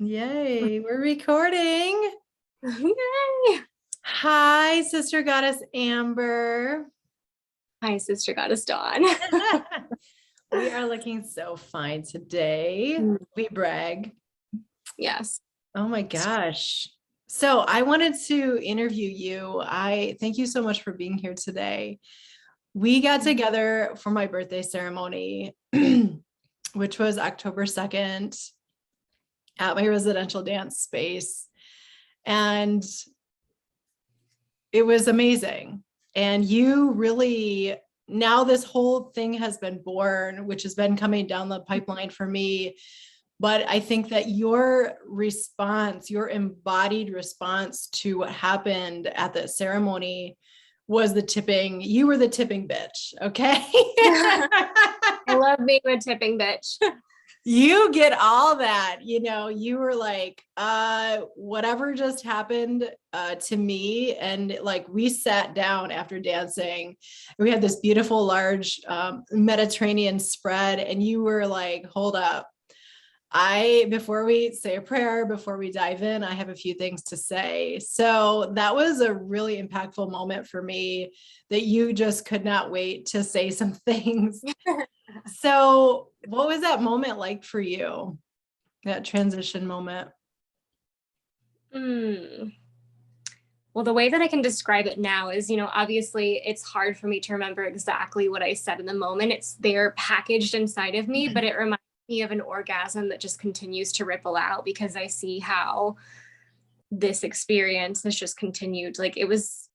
Yay, we're recording. Yay! Hi, Sister Goddess Amber. Hi, Sister Goddess Dawn. We are looking so fine today. We brag. Yes. Oh my gosh. So I wanted to interview you. I thank you so much for being here today. We got together for my birthday ceremony, which was October 2nd at my residential dance space. And it was amazing. And you really, now this whole thing has been born, which has been coming down the pipeline for me. But I think that your response, your embodied response to what happened at the ceremony was you were the tipping bitch, okay? I love being a tipping bitch. You get all that, you were like, whatever just happened to me. And like, we sat down after dancing, and we had this beautiful, large Mediterranean spread. And you were like, hold up. Before we say a prayer, before we dive in, I have a few things to say. So that was a really impactful moment for me, that you just could not wait to say some things. So what was that moment like for you? That transition moment? Well, the way that I can describe it now is, obviously it's hard for me to remember exactly what I said in the moment. It's there packaged inside of me, but it reminds me of an orgasm that just continues to ripple out, because I see how this experience has just continued. Like it was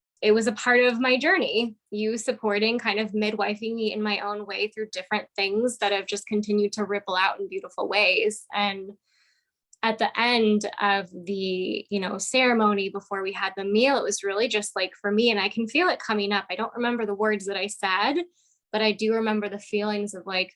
a part of my journey, you supporting, kind of midwifing me in my own way through different things that have just continued to ripple out in beautiful ways. And at the end of the, ceremony, before we had the meal, it was really just like, for me, and I can feel it coming up. I don't remember the words that I said, but I do remember the feelings of like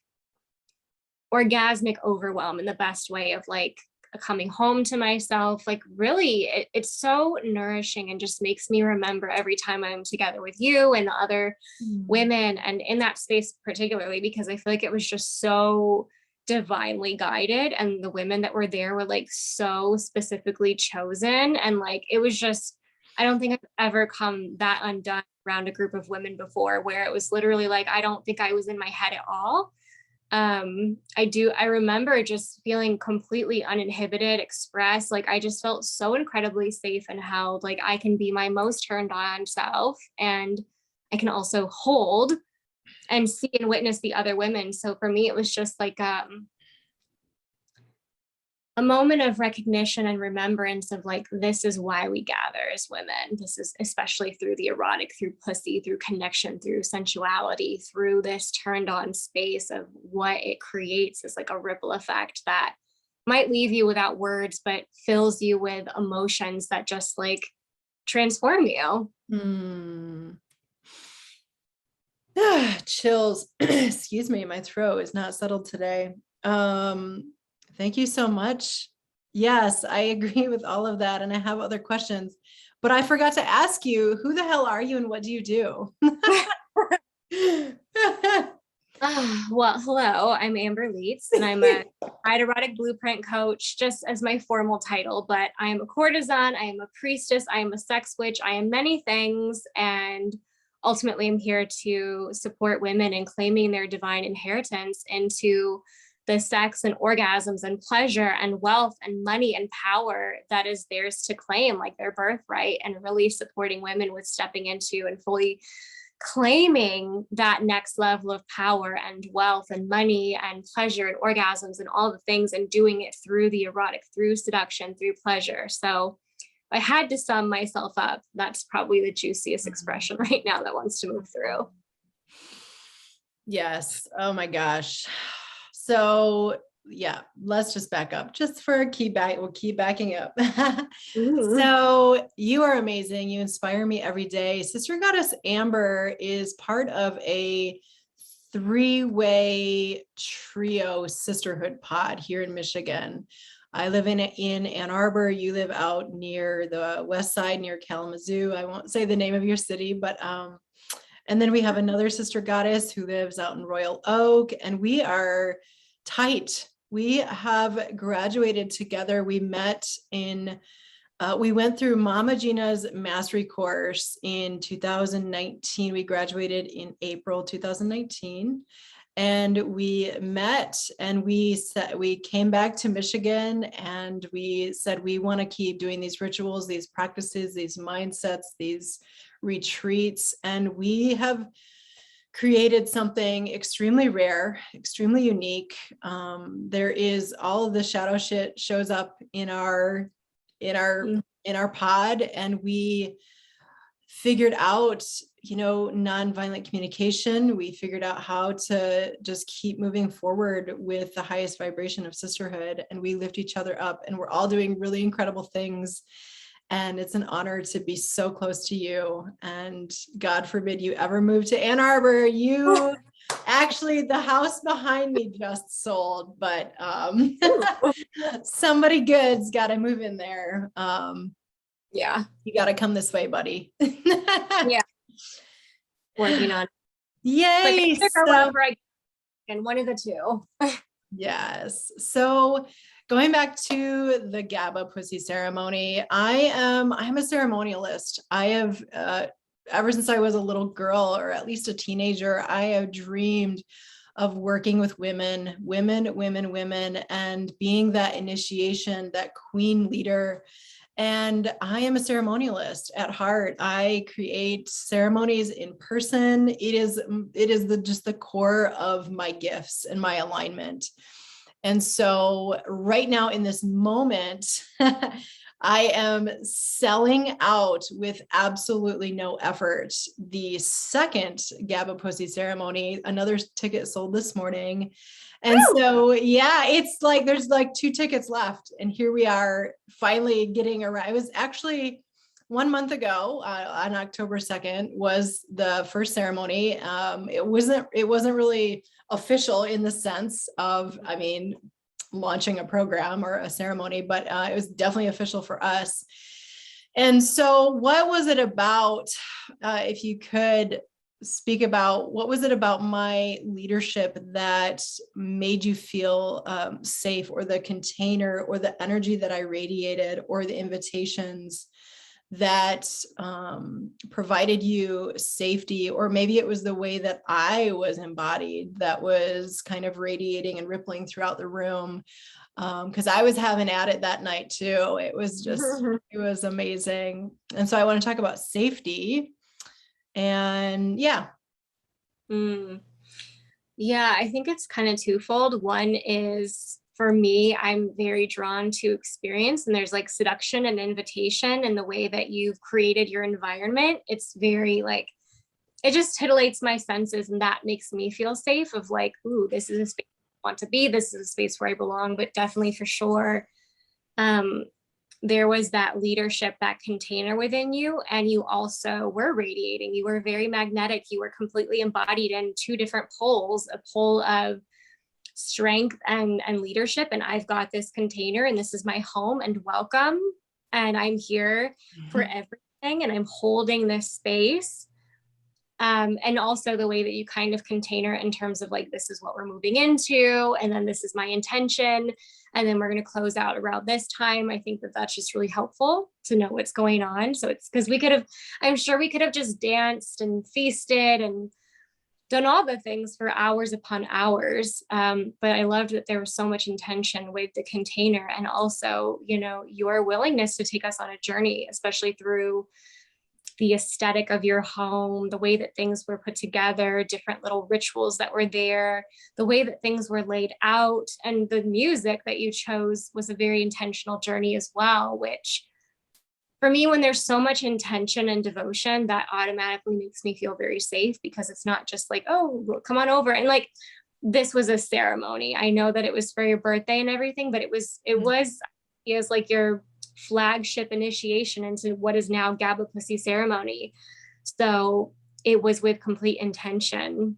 orgasmic overwhelm in the best way, of like coming home to myself. Like really, it's so nourishing and just makes me remember every time I'm together with you and the other women, and in that space particularly, because I feel like it was just so divinely guided, and the women that were there were like so specifically chosen. And like it was just, I don't think I've ever come that undone around a group of women before, where it was literally like, I don't think I was in my head at all. I remember just feeling completely uninhibited, express. Like I just felt so incredibly safe and held. Like I can be my most turned on self, and I can also hold and see and witness the other women. So for me, it was just like a moment of recognition and remembrance of like, this is why we gather as women. This is especially through the erotic, through pussy, through connection, through sensuality, through this turned on space of what it creates is like a ripple effect that might leave you without words, but fills you with emotions that just like transform you. Chills. Excuse me, my throat is not settled today. Thank you so much. Yes, I agree with all of that. And I have other questions, but I forgot to ask you, who the hell are you and what do you do? Well, hello, I'm Amber Leitz, and I'm a erotic blueprint coach, just as my formal title, but I am a courtesan, I am a priestess, I am a sex witch, I am many things. And ultimately I'm here to support women in claiming their divine inheritance into the sex and orgasms and pleasure and wealth and money and power that is theirs to claim, like their birthright, and really supporting women with stepping into and fully claiming that next level of power and wealth and money and pleasure and orgasms and all the things, and doing it through the erotic, through seduction, through pleasure. So I had to sum myself up. That's probably the juiciest expression right now that wants to move through. Yes. Oh my gosh. So yeah, let's just back up just for a we'll keep backing up. So you are amazing. You inspire me every day. Sister Goddess Amber is part of a 3-way trio sisterhood pod here in Michigan. I live in Ann Arbor. You live out near the west side, near Kalamazoo. I won't say the name of your city, but and then we have another sister goddess who lives out in Royal Oak, and we are tight. We have graduated together. We met in, we went through Mama Gina's mastery course in 2019. We graduated in April 2019. And we met and we said, we came back to Michigan and we said, we want to keep doing these rituals, these practices, these mindsets, these retreats. And we have created something extremely rare, extremely unique. There is all of the shadow shit shows up in our pod, and we figured out, nonviolent communication. We figured out how to just keep moving forward with the highest vibration of sisterhood, and we lift each other up, and we're all doing really incredible things. And it's an honor to be so close to you. And God forbid you ever move to Ann Arbor. You actually, the house behind me just sold, but somebody good's got to move in there. Yeah. You got to come this way, buddy. Yeah. Working on. Yay. And one of the two. Yes. So going back to the GABA Pussy Ceremony, I'm a ceremonialist. I have, ever since I was a little girl, or at least a teenager, I have dreamed of working with women, and being that initiation, that queen leader. And I am a ceremonialist at heart. I create ceremonies in person. It is just the core of my gifts and my alignment. And so right now in this moment, I am selling out with absolutely no effort the second GABA Pussy Ceremony. Another ticket sold this morning. And so, yeah, it's like, there's like 2 tickets left. And here we are finally getting around. It was actually 1 month ago, on October 2nd was the first ceremony. It wasn't really official in the sense of, launching a program or a ceremony, but it was definitely official for us. And so what was it about, if you could speak about, what was it about my leadership that made you feel safe, or the container, or the energy that I radiated, or the invitations that provided you safety, or maybe it was the way that I was embodied that was kind of radiating and rippling throughout the room. Because I was having at it that night too. It was just, it was amazing. And so I want to talk about safety. And yeah. Yeah, I think it's kind of twofold. One is, for me, I'm very drawn to experience, and there's like seduction and invitation, and the way that you've created your environment. It's very like, it just titillates my senses, and that makes me feel safe of like, ooh, this is a space I want to be. This is a space where I belong. But definitely for sure, there was that leadership, that container within you, and you also were radiating. You were very magnetic. You were completely embodied in 2 different poles, a pole of strength and leadership. And I've got this container, and this is my home, and welcome. And I'm here for everything, and I'm holding this space. And also the way that you kind of container in terms of like, this is what we're moving into, and then this is my intention, and then we're going to close out around this time. I think that that's just really helpful to know what's going on. So it's because I'm sure we could have just danced and feasted and done all the things for hours upon hours. But I loved that there was so much intention with the container, and also, your willingness to take us on a journey, especially through the aesthetic of your home, the way that things were put together, different little rituals that were there, the way that things were laid out, and the music that you chose was a very intentional journey as well, which for me, when there's so much intention and devotion, that automatically makes me feel very safe, because it's not just like, oh, come on over. And like, this was a ceremony. I know that it was for your birthday and everything, but it was like your flagship initiation into what is now GABA Pussy Ceremony. So it was with complete intention,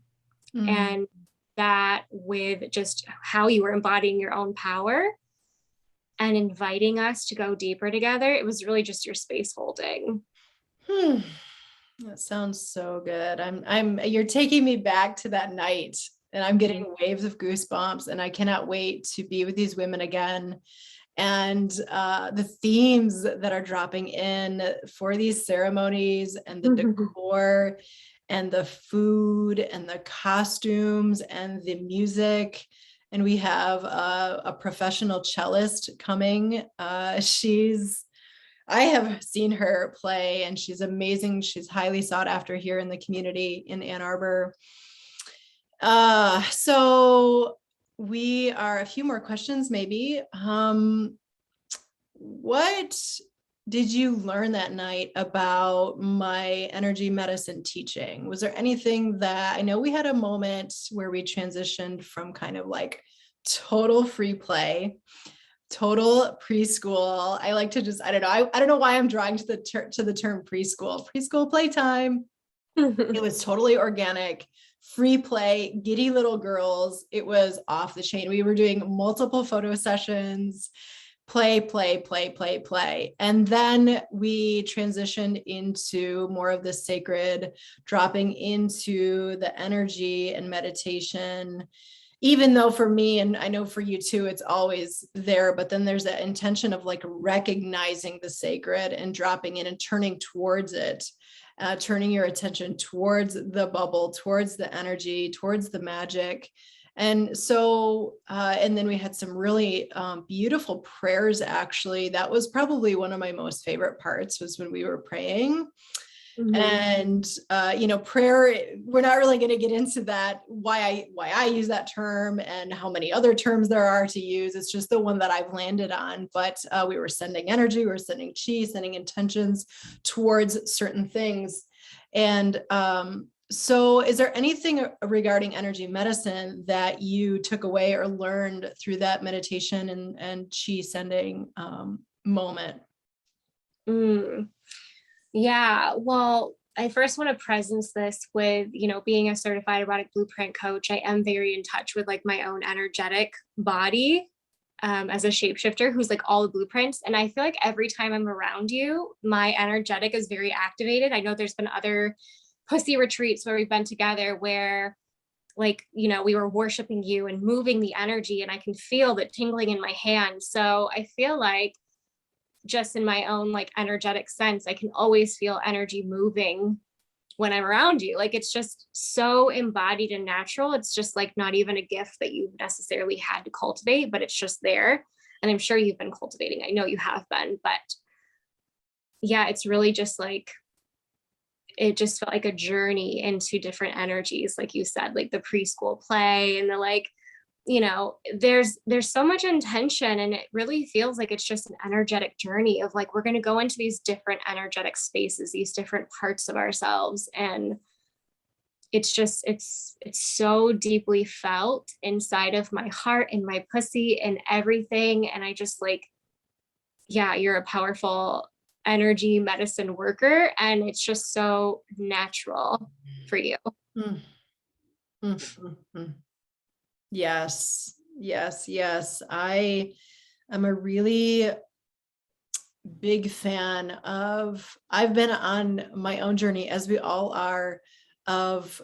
and that with just how you were embodying your own power and inviting us to go deeper together. It was really just your space holding. That sounds so good. You're taking me back to that night. and I'm getting waves of goosebumps, and I cannot wait to be with these women again. And the themes that are dropping in for these ceremonies, and the decor, and the food, and the costumes, and the music. And we have a professional cellist coming. I have seen her play, and she's amazing. She's highly sought after here in the community in Ann Arbor. So we are a few more questions, maybe. What did you learn that night about my energy medicine teaching? Was there anything that, I know we had a moment where we transitioned from kind of like total free play, total preschool. I like to just, I don't know. I don't know why I'm drawing to the term preschool playtime. It was totally organic, free play, giddy little girls. It was off the chain. We were doing multiple photo sessions, play. And then we transitioned into more of the sacred, dropping into the energy and meditation. Even though for me, and I know for you too, it's always there, but then there's that intention of like recognizing the sacred and dropping in and turning towards it, turning your attention towards the bubble, towards the energy, towards the magic. And so, and then we had some really beautiful prayers, actually. That was probably one of my most favorite parts, was when we were praying. And, prayer, we're not really going to get into that, why I use that term and how many other terms there are to use. It's just the one that I've landed on. But we were sending energy, we were sending chi, sending intentions towards certain things. And so is there anything regarding energy medicine that you took away or learned through that meditation and chi sending moment? Yeah, well, I first want to presence this with, being a certified erotic blueprint coach. I am very in touch with like my own energetic body as a shapeshifter who's like all the blueprints. And I feel like every time I'm around you, my energetic is very activated. I know there's been other pussy retreats where we've been together where like, we were worshiping you and moving the energy, and I can feel the tingling in my hand. So I feel like just in my own like energetic sense, I can always feel energy moving when I'm around you. Like it's just so embodied and natural. It's just like not even a gift that you necessarily had to cultivate, but it's just there. And I'm sure you've been cultivating. I know you have been, but yeah, it's really just like, it just felt like a journey into different energies. Like you said, like the preschool play and the like, there's so much intention, and it really feels like it's just an energetic journey of like, we're going to go into these different energetic spaces, these different parts of ourselves. And it's just, it's so deeply felt inside of my heart and my pussy and everything. And I just like, yeah, you're a powerful energy medicine worker, and it's just so natural for you. Yes. I am a really big fan of, I've been on my own journey, as we all are, of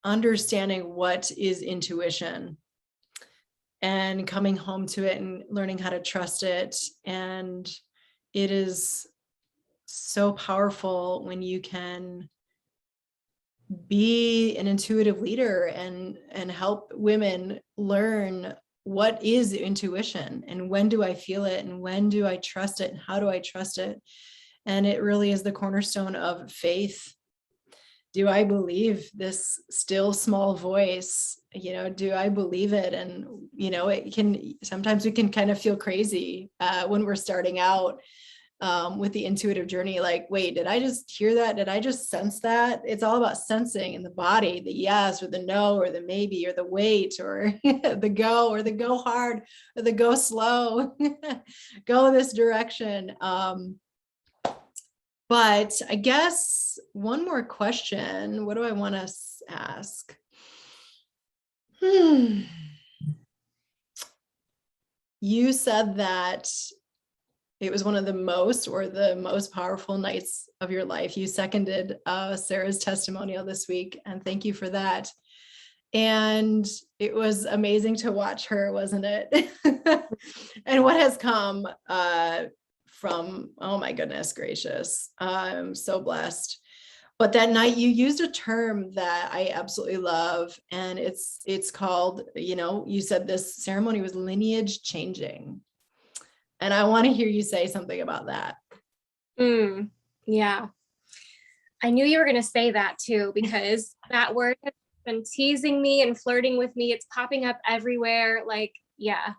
understanding what is intuition and coming home to it and learning how to trust it. And it is so powerful when you can be an intuitive leader and help women learn what is intuition, and when do I feel it, and when do I trust it, and how do I trust it. And it really is the cornerstone of faith. Do I believe this still small voice? Do I believe it? And it can, sometimes we can kind of feel crazy when we're starting out with the intuitive journey, like, wait, did I just hear that? Did I just sense that? It's all about sensing in the body, the yes or the no or the maybe or the wait or the go or the go hard or the go slow, go this direction. But I guess one more question. What do I want to ask? You said that it was one of the most powerful nights of your life. You seconded Sarah's testimonial this week, and thank you for that. And it was amazing to watch her, wasn't it? And what has come from, oh my goodness gracious, I'm so blessed. But that night you used a term that I absolutely love, and it's called, you said this ceremony was lineage changing. And I want to hear you say something about that. Yeah. I knew you were going to say that too, because that word has been teasing me and flirting with me. It's popping up everywhere. Like, yeah.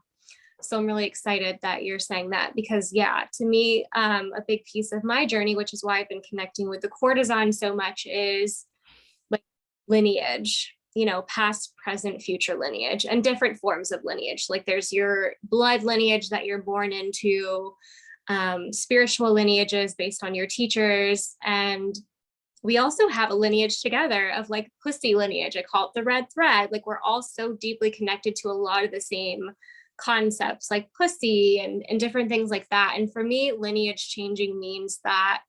So I'm really excited that you're saying that, because yeah, to me, a big piece of my journey, which is why I've been connecting with the courtesan so much, is like lineage, past, present, future lineage, and different forms of lineage. Like there's your blood lineage that you're born into, spiritual lineages based on your teachers. And we also have a lineage together of like pussy lineage. I call it the red thread. Like we're all so deeply connected to a lot of the same concepts like pussy and different things like that. And for me, lineage changing means that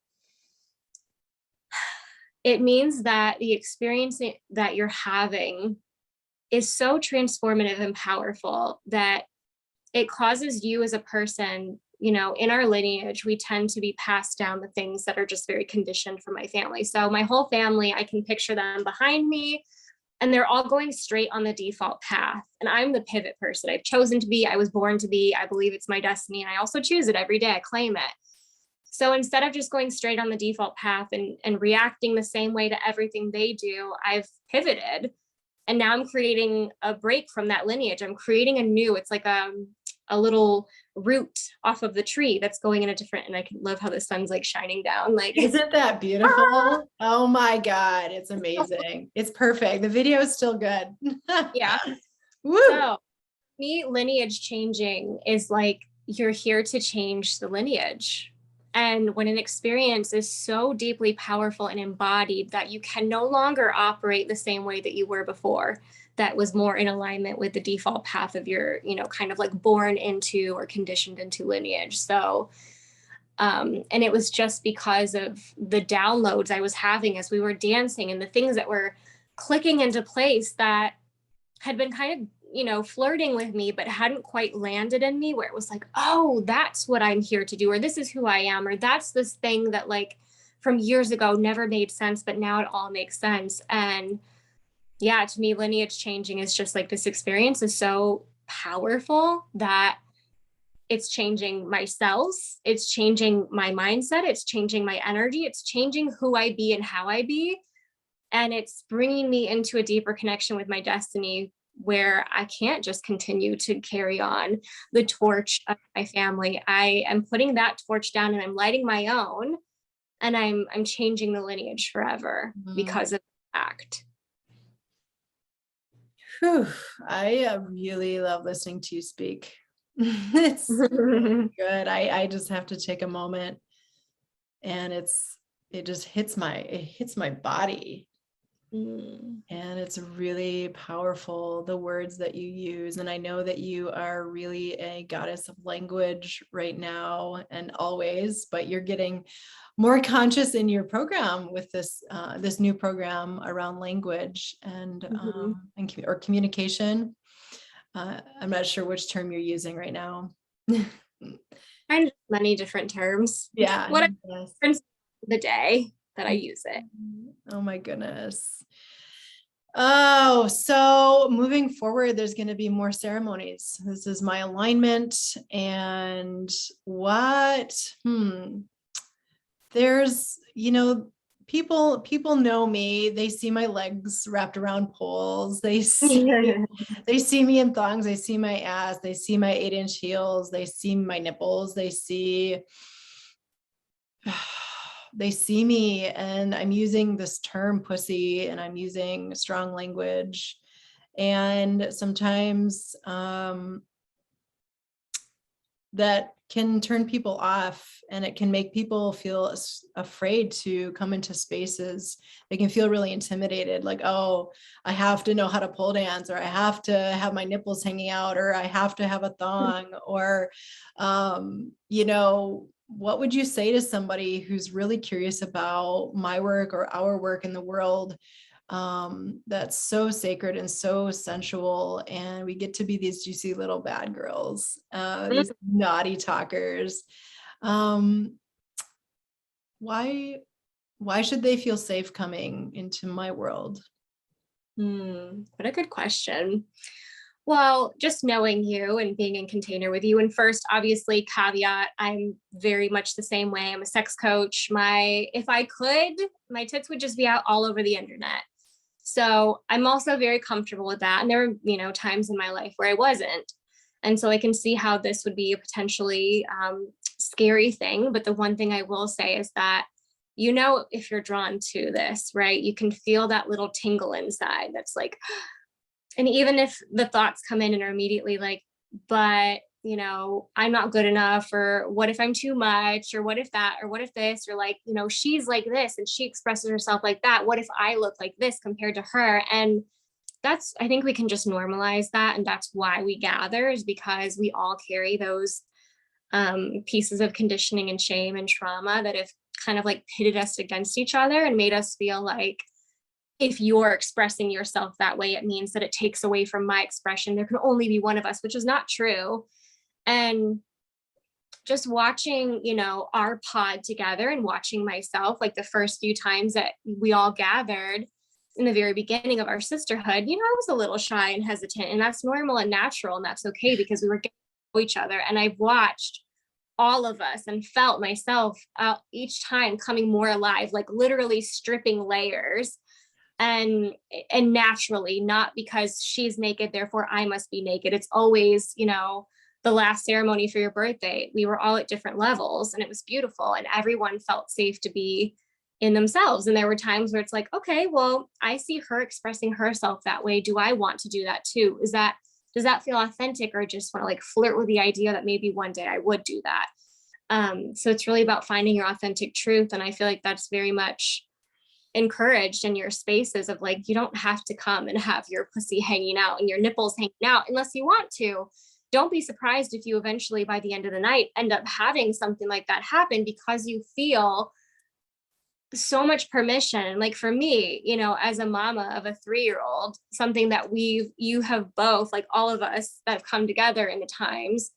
the experience that you're having is so transformative and powerful that it causes you as a person, in our lineage, we tend to be passed down the things that are just very conditioned from my family. So my whole family, I can picture them behind me, and they're all going straight on the default path. And I'm the pivot person. I've chosen to be, I was born to be, I believe it's my destiny. And I also choose it every day. I claim it. So instead of just going straight on the default path and reacting the same way to everything they do, I've pivoted. And now I'm creating a break from that lineage. I'm creating a new, it's like a little root off of the tree that's going in a different, and I can love how the sun's like shining down. Like, isn't that beautiful? Oh my God, it's amazing. It's perfect. The video is still good. Yeah. Woo. So me, lineage changing is like, you're here to change the lineage. And when an experience is so deeply powerful and embodied that you can no longer operate the same way that you were before, that was more in alignment with the default path of your, kind of like born into or conditioned into lineage. So, and it was just because of the downloads I was having as we were dancing and the things that were clicking into place that had been kind of, flirting with me, but hadn't quite landed in me, where it was like, oh, that's what I'm here to do, or this is who I am, or that's this thing that like from years ago never made sense, but now it all makes sense. And yeah, to me, lineage changing is just like, this experience is so powerful that it's changing my cells, it's changing my mindset, it's changing my energy, it's changing who I be and how I be. And it's bringing me into a deeper connection with my destiny, where I can't just continue to carry on the torch of my family. I am putting that torch down and I'm lighting my own, and I'm changing the lineage forever because of the act. Whew. I really love listening to you speak. It's good. I just have to take a moment, and it just hits my body. And it's really powerful, the words that you use. And I know that you are really a goddess of language right now and always, but you're getting more conscious in your program with this new program around language and or communication. I'm not sure which term you're using right now. Kind of many different terms. Yeah. What the day that I use it. Oh my goodness. Oh, so moving forward, there's going to be more ceremonies. This is my alignment. And there's, people know me. They see my legs wrapped around poles. They see me in thongs. They see my ass. They see my 8-inch heels. They see my nipples. They see me, and I'm using this term pussy, and I'm using strong language, and sometimes that can turn people off, and it can make people feel afraid to come into spaces. They can feel really intimidated, like, oh, I have to know how to pole dance, or I have to have my nipples hanging out, or I have to have a thong, or what would you say to somebody who's really curious about my work or our work in the world, that's so sacred and so sensual, and we get to be these juicy little bad girls, these naughty talkers. um, why should they feel safe coming into my world? What a good question. Well, just knowing you and being in container with you. And first, obviously, caveat, I'm very much the same way. I'm a sex coach. If I could, my tits would just be out all over the internet. So I'm also very comfortable with that. And there were, times in my life where I wasn't. And so I can see how this would be a potentially scary thing. But the one thing I will say is that, if you're drawn to this, right, you can feel that little tingle inside that's like, and even if the thoughts come in and are immediately like, but, I'm not good enough, or what if I'm too much, or what if that, or what if this, or like, she's like this and she expresses herself like that. What if I look like this compared to her? And I think we can just normalize that. And that's why we gather, is because we all carry those pieces of conditioning and shame and trauma that have kind of like pitted us against each other and made us feel like, if you're expressing yourself that way, it means that it takes away from my expression. There can only be one of us, which is not true. And just watching, our pod together and watching myself, like the first few times that we all gathered in the very beginning of our sisterhood, I was a little shy and hesitant, and that's normal and natural. And that's okay, because we were getting to know each other. And I've watched all of us and felt myself each time coming more alive, like literally stripping layers. And naturally, not because she's naked, therefore I must be naked. It's always, the last ceremony for your birthday, we were all at different levels, and it was beautiful, and everyone felt safe to be in themselves. And there were times where it's like, okay, well, I see her expressing herself that way. Do I want to do that too? Does that feel authentic, or just want to like flirt with the idea that maybe one day I would do that? So it's really about finding your authentic truth. And I feel like that's very much encouraged in your spaces of like, you don't have to come and have your pussy hanging out and your nipples hanging out unless you want to. Don't be surprised if you eventually, by the end of the night, end up having something like that happen, because you feel so much permission. Like for me, as a mama of a 3-year-old, something that you have both, like all of us that have come together in the times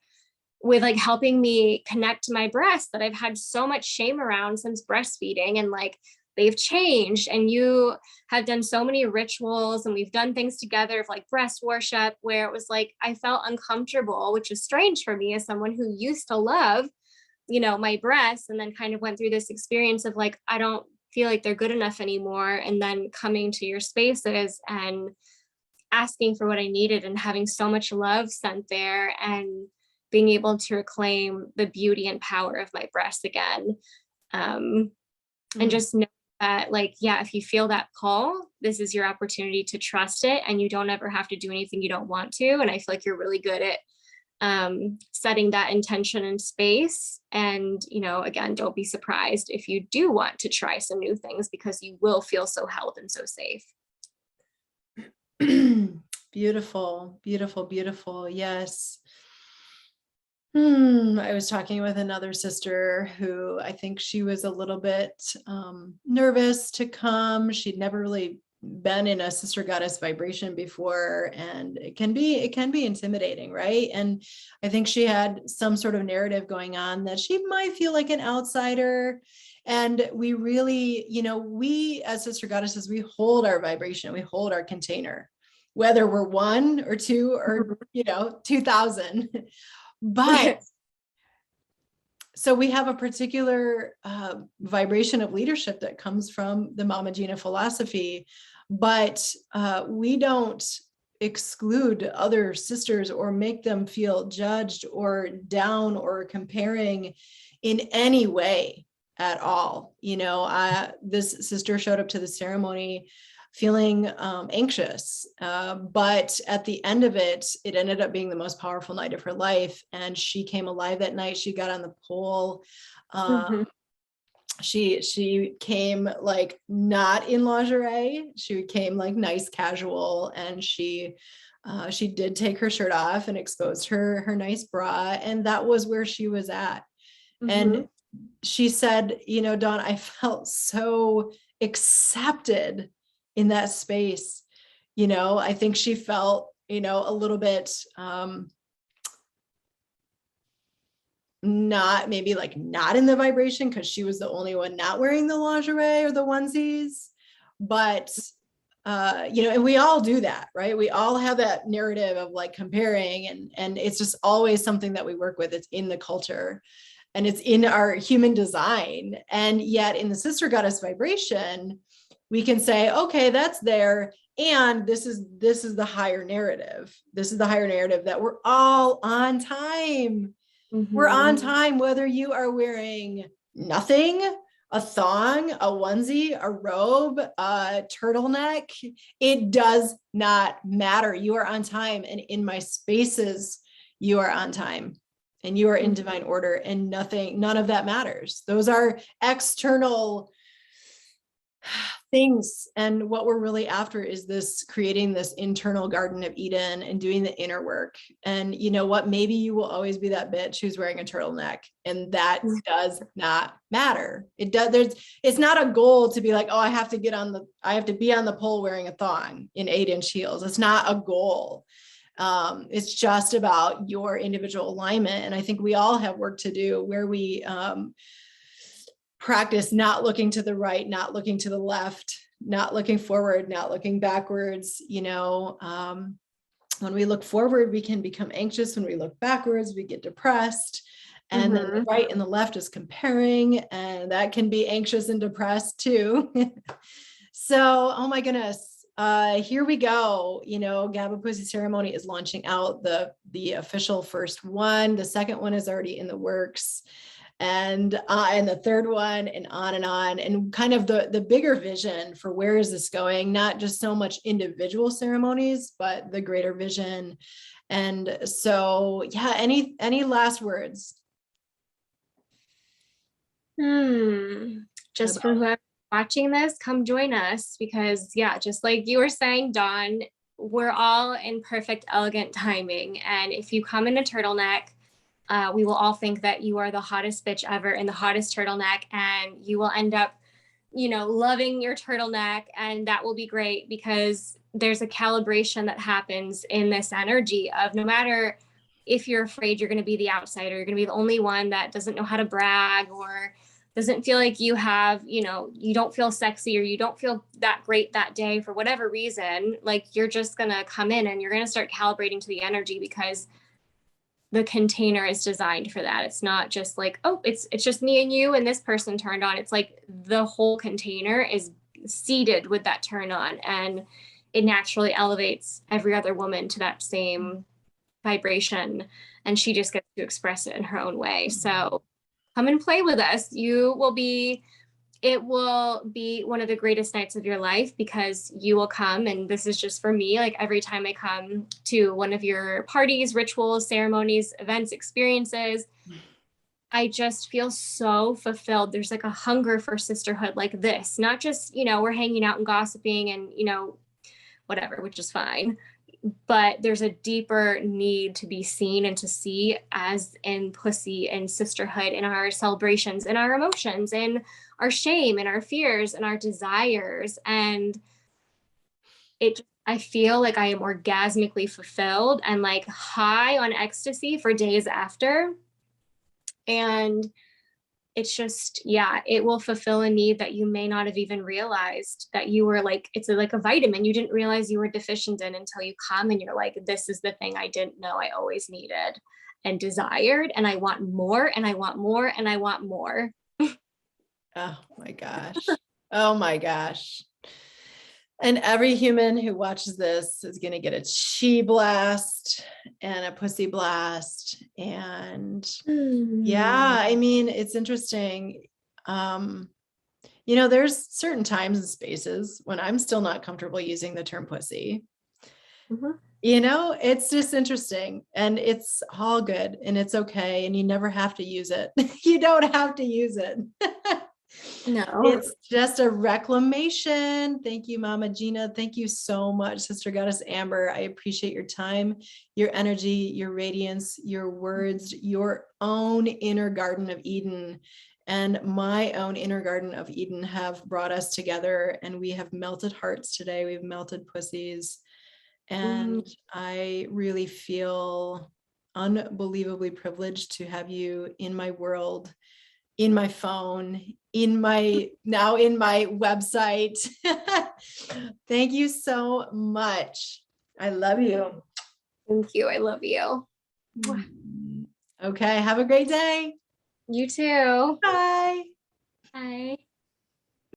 with like helping me connect to my breasts that I've had so much shame around since breastfeeding, and like they've changed, and you have done so many rituals, and we've done things together of like breast worship, where it was like I felt uncomfortable, which is strange for me as someone who used to love my breasts, and then kind of went through this experience of like, I don't feel like they're good enough anymore. And then coming to your spaces and asking for what I needed, and having so much love sent there, and being able to reclaim the beauty and power of my breasts again. And just know that, like, yeah, if you feel that call, this is your opportunity to trust it, and you don't ever have to do anything you don't want to. And I feel like you're really good at setting that intention in space. And, again, don't be surprised if you do want to try some new things, because you will feel so held and so safe. Beautiful, beautiful, beautiful. Yes. I was talking with another sister who I think she was a little bit nervous to come. She'd never really been in a sister goddess vibration before, and it can be intimidating, right? And I think she had some sort of narrative going on that she might feel like an outsider. And we really, we as sister goddesses, we hold our vibration, we hold our container, whether we're 1 or 2 or 2,000. But so we have a particular vibration of leadership that comes from the Mama Gina philosophy, but we don't exclude other sisters or make them feel judged or down or comparing in any way at all. This sister showed up to the ceremony feeling anxious, but at the end of it, it ended up being the most powerful night of her life. And she came alive that night. She got on the pole. She came like not in lingerie. She came like nice casual, and she did take her shirt off and exposed her nice bra, and that was where she was at. And she said, Dawn, I felt so accepted in that space. You know, I think she felt, you know, a little bit, not maybe like not in the vibration because she was the only one not wearing the lingerie or the onesies, but you know, and we all do that, right? We all have that narrative of like comparing, and it's just always something that we work with. It's in the culture and it's in our human design. And yet in the sister goddess vibration, we can say, okay, that's there. And this is the higher narrative. This is the higher narrative that we're all on time. We're on time, whether you are wearing nothing, a thong, a onesie, a robe, a turtleneck. It does not matter. You are on time. And in my spaces, you are on time and you are in divine order, and none of that matters. Those are external things. And what we're really after is this, creating this internal Garden of Eden and doing the inner work. And you know what? Maybe you will always be that bitch who's wearing a turtleneck, and that does not matter. It's not a goal to be like, oh, I have to be on the pole wearing a thong in 8-inch heels. It's not a goal. It's just about your individual alignment. And I think we all have work to do where we, practice not looking to the right, not looking to the left, not looking forward, not looking backwards. You know, when we look forward, we can become anxious. When we look backwards, we get depressed. And then the right and the left is comparing, and that can be anxious and depressed too. So, oh my goodness, here we go. You know, GABA Pussy Ceremony is launching out the official first one. The second one is already in the works. And the third one, and on, and kind of the bigger vision for where is this going, not just so much individual ceremonies, but the greater vision. And so, yeah, any last words? Just for whoever's watching this, come join us, because yeah, just like you were saying, Dawn, we're all in perfect, elegant timing. And if you come in a turtleneck, we will all think that you are the hottest bitch ever in the hottest turtleneck, and you will end up, you know, loving your turtleneck, and that will be great, because there's a calibration that happens in this energy of, no matter if you're afraid you're going to be the outsider, you're going to be the only one that doesn't know how to brag, or doesn't feel like you have, you know, you don't feel sexy, or you don't feel that great that day for whatever reason, like you're just going to come in and you're going to start calibrating to the energy, because the container is designed for that. It's not just like, oh, it's just me and you and this person turned on. It's like the whole container is seeded with that turn on, and it naturally elevates every other woman to that same vibration, and she just gets to express it in her own way. So come and play with us. It will be one of the greatest nights of your life, because you will come, and this is just for me, like every time I come to one of your parties, rituals, ceremonies, events, experiences, I just feel so fulfilled. There's like a hunger for sisterhood like this, not just, you know, we're hanging out and gossiping and, you know, whatever, which is fine. But there's a deeper need to be seen and to see as in pussy and sisterhood, in our celebrations, in our emotions, in our shame, and our fears, and our desires. And I feel like I am orgasmically fulfilled and like high on ecstasy for days after. And it's just, yeah, it will fulfill a need that you may not have even realized that you were like, it's like a vitamin you didn't realize you were deficient in until you come and you're like, this is the thing I didn't know I always needed and desired. And I want more, and I want more, and I want more. Oh my gosh. Oh my gosh. And every human who watches this is going to get a chi blast and a pussy blast. And yeah, I mean, it's interesting. You know, there's certain times and spaces when I'm still not comfortable using the term pussy. You know, it's just interesting, and it's all good, and it's okay. And you never have to use it. You don't have to use it. No, it's just a reclamation. Thank you, Mama Gina. Thank you so much, Sister Goddess Amber. I appreciate your time, your energy, your radiance, your words, your own inner Garden of Eden. and my own inner garden of Eden have brought us together, and we have melted hearts today. We've melted pussies. And I really feel unbelievably privileged to have you in my world, in my phone, in my website. Thank you so much. I love you. Thank you. I love you. Okay, have a great day. You too. Bye. Bye.